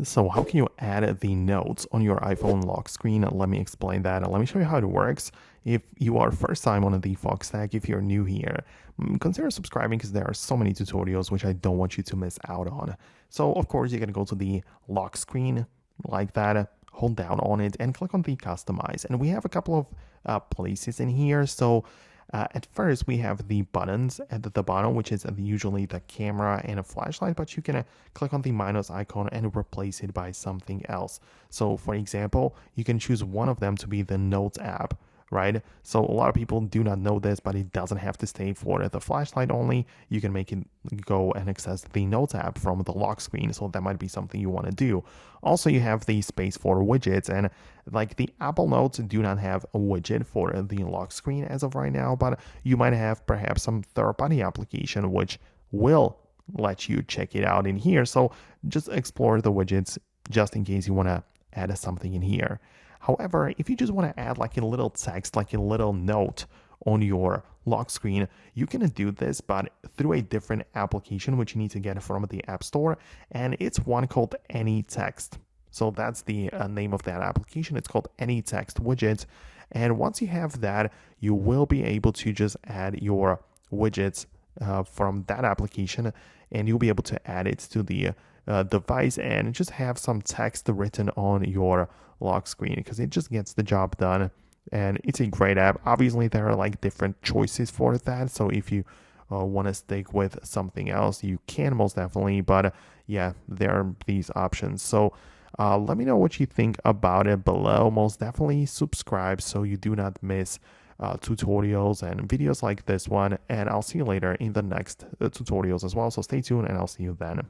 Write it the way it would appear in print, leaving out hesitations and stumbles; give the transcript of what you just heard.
So how can you add the notes on your iPhone lock screen? Let me explain that. Let me show you how it works. If you are first time on the Foxtecc, if you're new here, consider subscribing because there are so many tutorials which I don't want you to miss out on. So of course you're gonna go to the lock screen like that, hold down on it and click on the customize. And we have a couple of places in here. So at first, we have the buttons at the bottom, which is usually the camera and a flashlight, but you can click on the minus icon and replace it by something else. So, for example, you can choose one of them to be the Notes app, right? So, a lot of people do not know this, but it doesn't have to stay for the flashlight only. You can make it go and access the Notes app from the lock screen. So, that might be something you want to do. Also, you have the space for widgets, and like the Apple Notes do not have a widget for the lock screen as of right now, but you might have perhaps some third-party application which will let you check it out in here. So just explore the widgets just in case you want to add something in here. However, if you just want to add like a little text, like a little note on your lock screen, you can do this, but through a different application, which you need to get from the App Store, and it's one called Any Text. So that's the name of that application. It's called Any Text Widget. And once you have that, you will be able to just add your widgets from that application, and you'll be able to add it to the device and just have some text written on your lock screen because it just gets the job done. And it's a great app. Obviously, there are like different choices for that. So if you want to stick with something else, you can most definitely. But yeah, there are these options. So let me know what you think about it below. Most definitely subscribe so you do not miss tutorials and videos like this one. And I'll see you later in the next tutorials as well. So stay tuned and I'll see you then.